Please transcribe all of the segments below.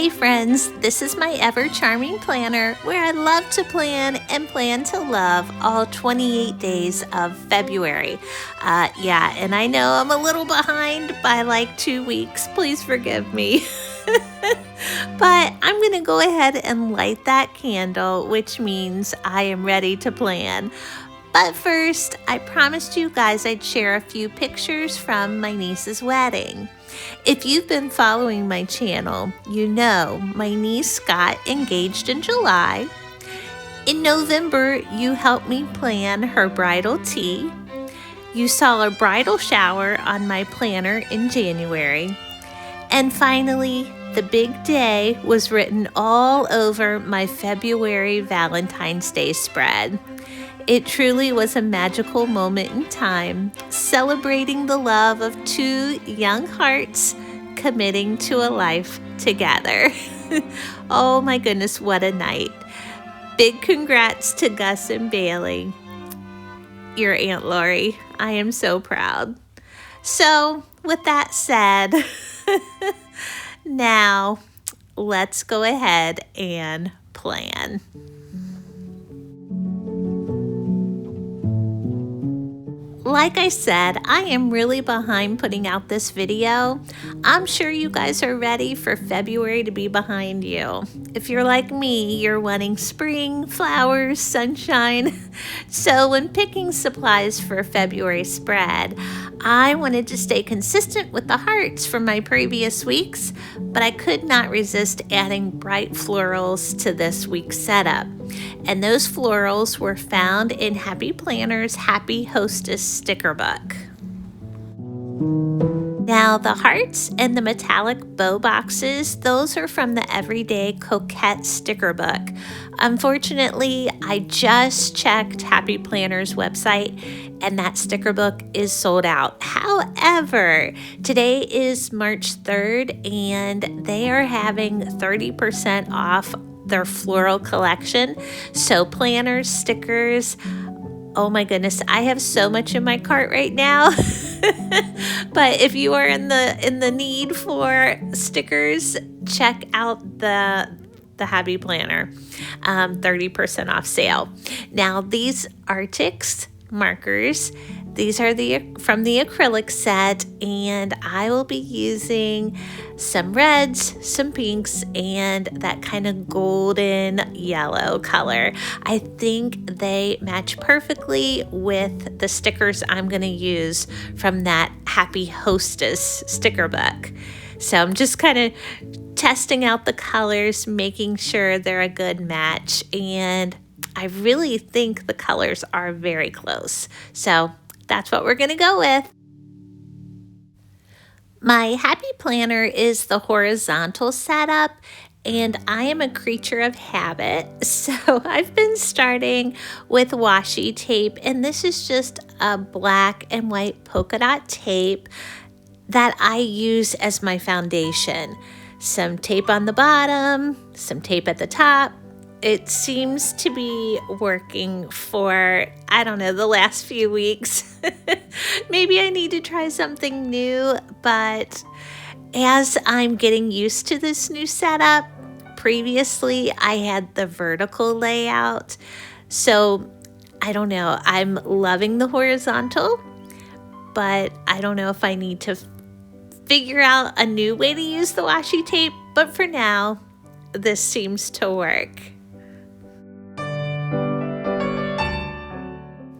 Hey friends, this is my ever charming planner where I love to plan and plan to love all 28 days of February. And I know I'm a little behind by like 2 weeks. Please forgive me. But I'm going to go ahead and light that candle, which means I am ready to plan. But first, I promised you guys I'd share a few pictures from my niece's wedding. If you've been following my channel, you know my niece got engaged in July. In November, you helped me plan her bridal tea. You saw a bridal shower on my planner in January. And finally, the big day was written all over my February Valentine's Day spread. It truly was a magical moment in time, celebrating the love of two young hearts committing to a life together. Oh my goodness, what a night. Big congrats to Gus and Bailey. Your Aunt Lori, I am so proud. So, with that said, now let's go ahead and plan. Like I said, I am really behind putting out this video. I'm sure you guys are ready for February to be behind you. If you're like me, you're wanting spring, flowers, sunshine. So when picking supplies for a February spread, I wanted to stay consistent with the hearts from my previous weeks, but I could not resist adding bright florals to this week's setup. And those florals were found in Happy Planner's Happy Hostess sticker book. Now the hearts and the metallic bow boxes, those are from the Everyday Coquette sticker book. Unfortunately, I just checked Happy Planner's website and that sticker book is sold out. However, today is March 3rd and they are having 30% off their floral collection. So planners, stickers, oh my goodness, I have so much in my cart right now. But if you are in the need for stickers, check out the Happy Planner 30% off sale. Now these Arctics markers, these are from the acrylic set, and I will be using some reds, some pinks, and that kind of golden yellow color. I think they match perfectly with the stickers I'm going to use from that Happy Hostess sticker book. So I'm just kind of testing out the colors, making sure they're a good match, and I really think the colors are very close. So that's what we're going to go with. My Happy Planner is the horizontal setup, and I am a creature of habit. So I've been starting with washi tape, and this is just a black and white polka dot tape that I use as my foundation. Some tape on the bottom, some tape at the top. It seems to be working for, I don't know, the last few weeks. Maybe I need to try something new, but as I'm getting used to this new setup, previously I had the vertical layout. So I don't know, I'm loving the horizontal, but I don't know if I need to figure out a new way to use the washi tape, but for now, this seems to work.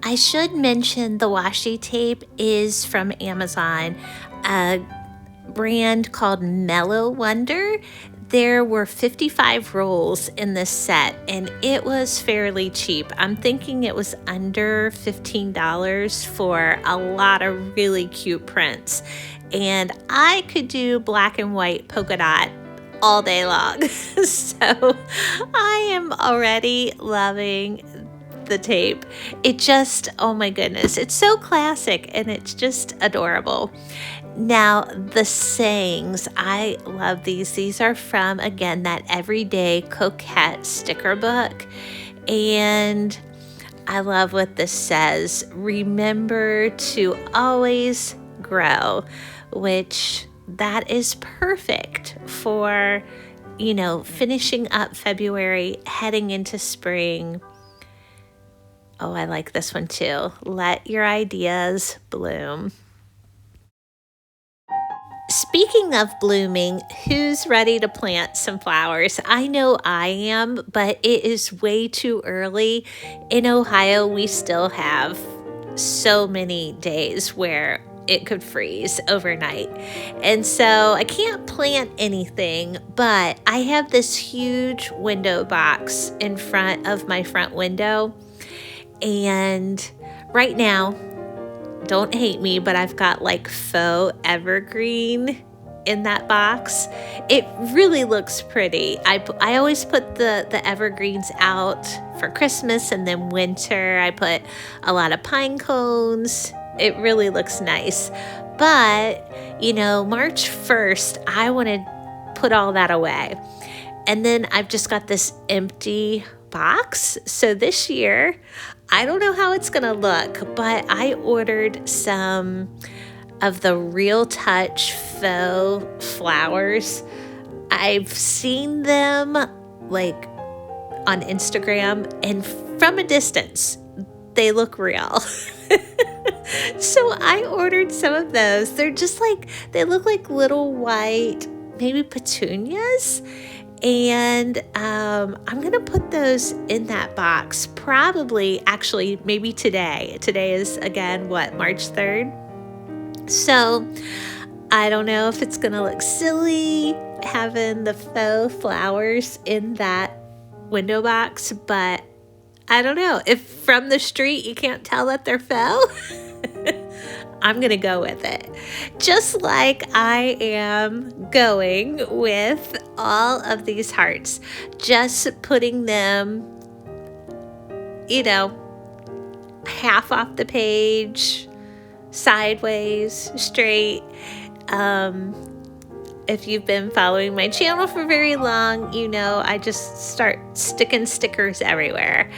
I should mention the washi tape is from Amazon, a brand called Mellow Wonder. There were 55 rolls in this set and it was fairly cheap. I'm thinking it was under $15 for a lot of really cute prints. And I could do black and white polka dot all day long. So I am already loving the tape. It just, oh my goodness, it's so classic and it's just adorable. Now the sayings, I love these. These are from, again, that Everyday Coquette sticker book, and I love what this says. Remember to always grow, which that is perfect for finishing up February, heading into spring. Oh, I like this one too. Let your ideas bloom. Speaking of blooming, who's ready to plant some flowers? I know I am, but it is way too early. In Ohio, we still have so many days where it could freeze overnight. And so I can't plant anything, but I have this huge window box in front of my front window. And right now, don't hate me, but I've got like faux evergreen in that box. It really looks pretty. I always put the evergreens out for Christmas, and then winter I put a lot of pine cones. It really looks nice. But, March 1st, I want to put all that away. And then I've just got this empty box. So this year, I don't know how it's going to look, but I ordered some of the Real Touch faux flowers. I've seen them like on Instagram, and from a distance, they look real. So I ordered some of those. They're just like, they look like little white, maybe petunias. And I'm going to put those in that box actually, maybe today. Today is, again, March 3rd? So I don't know if it's going to look silly having the faux flowers in that window box, but I don't know. If from the street you can't tell that they're faux, I'm going to go with it. Just like I am going with all of these hearts, just putting them, half off the page, sideways, straight. If you've been following my channel for very long, I just start sticking stickers everywhere.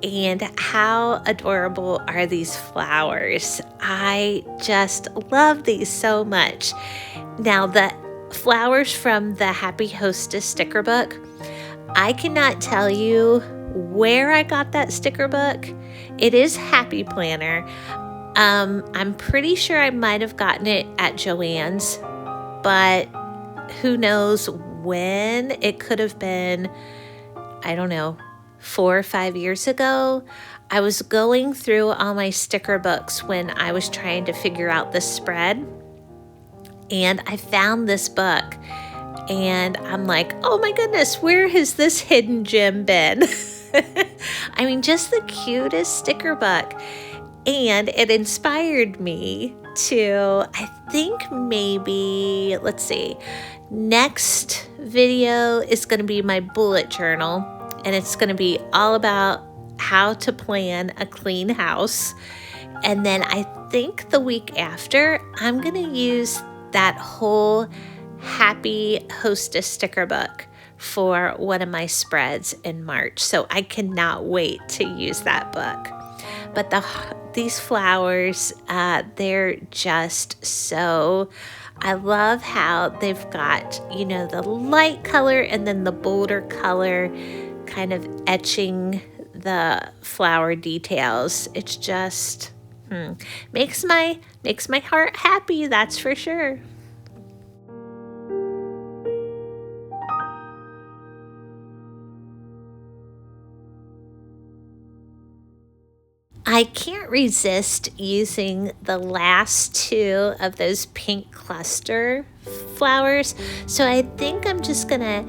And how adorable are these flowers? I just love these so much. Now, the flowers from the Happy Hostess sticker book, I cannot tell you where I got that sticker book. It is Happy Planner. I'm pretty sure I might have gotten it at Joann's, but who knows when. It could have been, I don't know, 4 or 5 years ago. I was going through all my sticker books when I was trying to figure out the spread, and I found this book, and I'm like, oh my goodness, where has this hidden gem been? I mean, just the cutest sticker book. And it inspired me to, I think maybe, let's see, next video is going to be my bullet journal. And it's going to be all about how to plan a clean house. And then I think the week after, I'm going to use that whole Happy Hostess sticker book for one of my spreads in March. So I cannot wait to use that book. But these flowers, they're just so... I love how they've got, the light color and then the bolder color kind of etching the flower details. It's just makes my heart happy, that's for sure. I can't resist using the last 2 of those pink cluster flowers, so I think I'm just gonna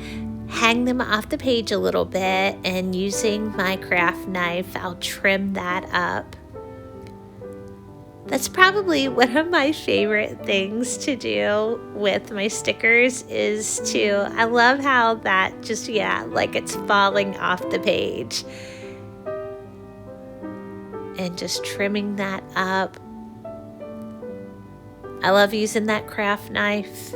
hang them off the page a little bit, and using my craft knife, I'll trim that up. That's probably one of my favorite things to do with my stickers I love how that just, like it's falling off the page. And just trimming that up. I love using that craft knife.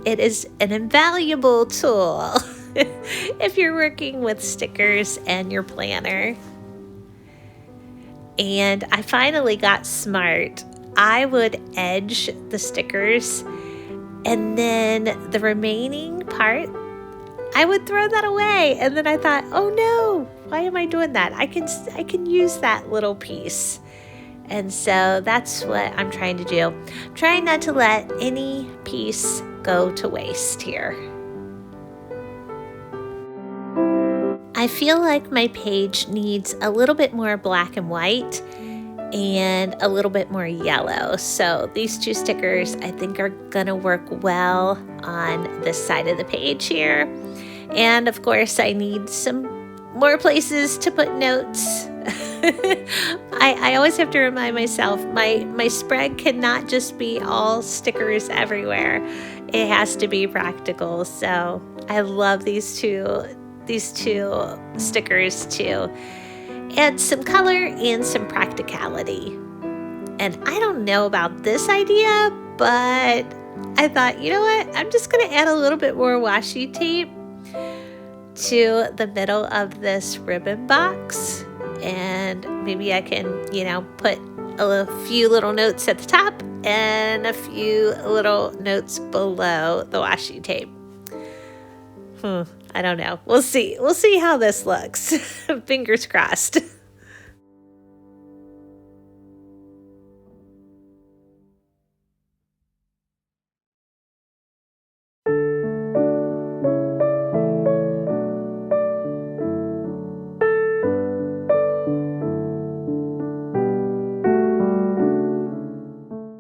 It is an invaluable tool if you're working with stickers and your planner. And I finally got smart. I would edge the stickers, and then the remaining part, I would throw that away. And then I thought, oh no, why am I doing that? I can use that little piece. And so that's what I'm trying to do. I'm trying not to let any piece go to waste here. I feel like my page needs a little bit more black and white and a little bit more yellow. So these two stickers I think are gonna work well on this side of the page here. And of course I need some more places to put notes. I always have to remind myself my spread cannot just be all stickers everywhere. It has to be practical. So I love these two stickers to add some color and some practicality. And I don't know about this idea, but I thought, you know what? I'm just going to add a little bit more washi tape to the middle of this ribbon box. And maybe I can, put a few little notes at the top and a few little notes below the washi tape. I don't know. We'll see. We'll see how this looks. Fingers crossed.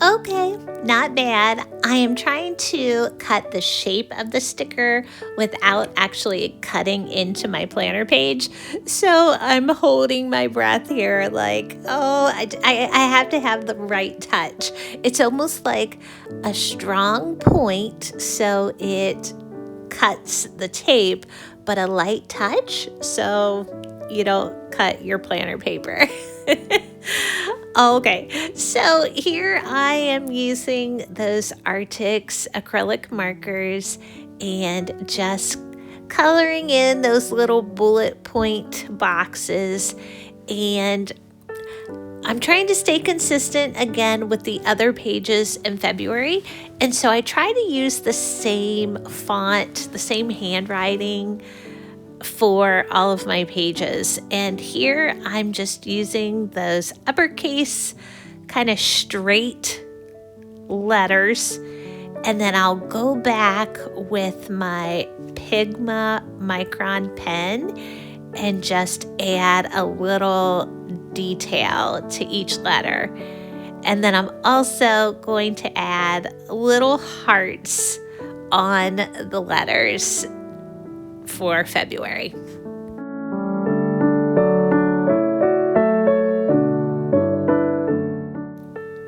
Okay, not bad. I am trying to cut the shape of the sticker without actually cutting into my planner page. So I'm holding my breath here like, oh, I have to have the right touch. It's almost like a strong point so it cuts the tape, but a light touch so you don't cut your planner paper. Okay, so here I am using those Arctics acrylic markers and just coloring in those little bullet point boxes, and I'm trying to stay consistent again with the other pages in February, and so I try to use the same font, the same handwriting for all of my pages. And here I'm just using those uppercase kind of straight letters, and then I'll go back with my Pigma Micron pen and just add a little detail to each letter. And then I'm also going to add little hearts on the letters for February.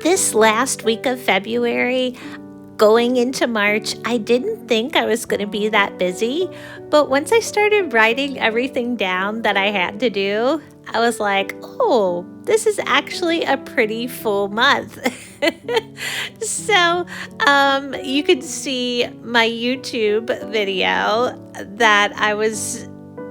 This last week of February, going into March, I didn't think I was going to be that busy, but once I started writing everything down that I had to do, I was like, oh, this is actually a pretty full month. So you could see my YouTube video that I was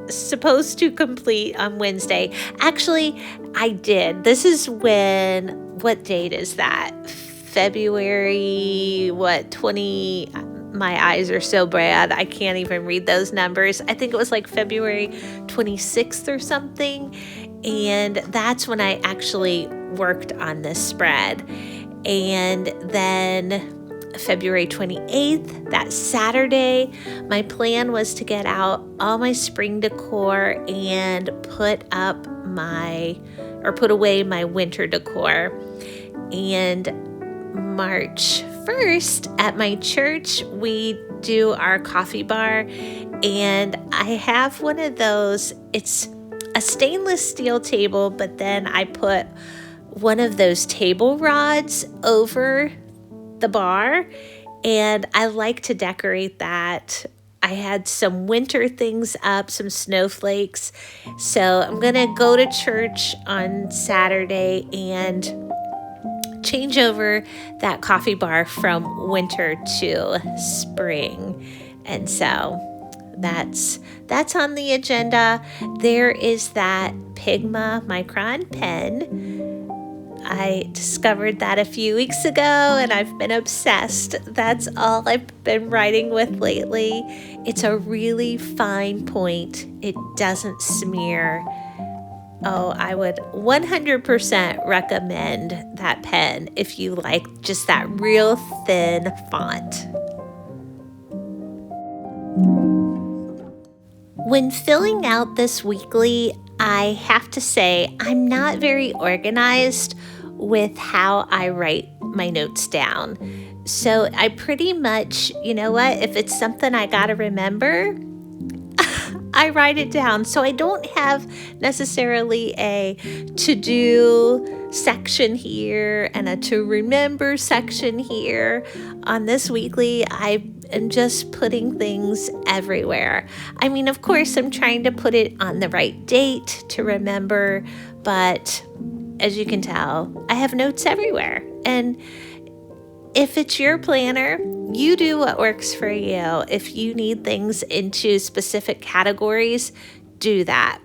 supposed to complete on Wednesday. Actually, I did. This is what date is that? February, 20, my eyes are so bad, I can't even read those numbers. I think it was like February 26th or something. And that's when I actually worked on this spread. And then February 28th, that Saturday, my plan was to get out all my spring decor and put away my winter decor. And March 1st at my church, we do our coffee bar, and I have one of those. It's a stainless steel table, but then I put one of those table rods over the bar, and I like to decorate that. I had some winter things up, some snowflakes. So I'm gonna go to church on Saturday and change over that coffee bar from winter to spring. And so that's on the agenda. There is that Pigma Micron pen. I discovered that a few weeks ago and I've been obsessed. That's all I've been writing with lately. It's a really fine point. It doesn't smear. Oh, I would 100% recommend that pen if you like just that real thin font. When filling out this weekly, I have to say I'm not very organized with how I write my notes down. So I pretty much, you know what, if it's something I gotta remember, I write it down. So I don't have necessarily a to-do section here and a to-remember section here. On this weekly, I am just putting things everywhere. I mean, of course, I'm trying to put it on the right date to remember, but as you can tell, I have notes everywhere. And if it's your planner, you do what works for you. If you need things into specific categories, do that.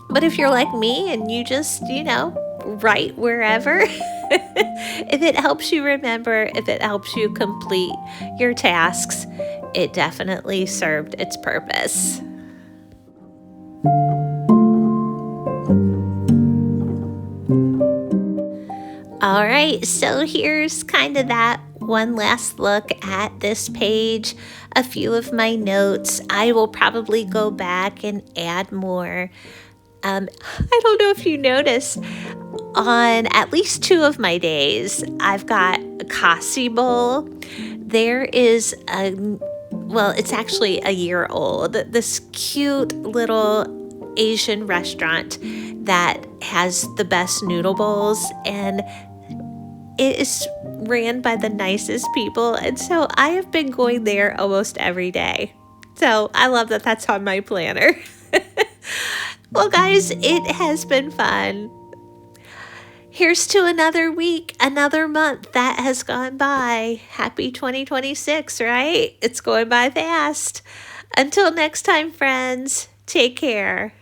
But if you're like me and you just, write wherever, if it helps you remember, if it helps you complete your tasks, it definitely served its purpose. All right, so here's kind of that one last look at this page, a few of my notes. I will probably go back and add more. I don't know if you noticed, on at least 2 of my days, I've got a Kasi bowl. There is it's actually a year old, this cute little Asian restaurant that has the best noodle bowls, and it is ran by the nicest people, and so I have been going there almost every day. So I love that that's on my planner. Well, guys, it has been fun. Here's to another week, another month that has gone by. Happy 2026, right? It's going by fast. Until next time, friends, take care.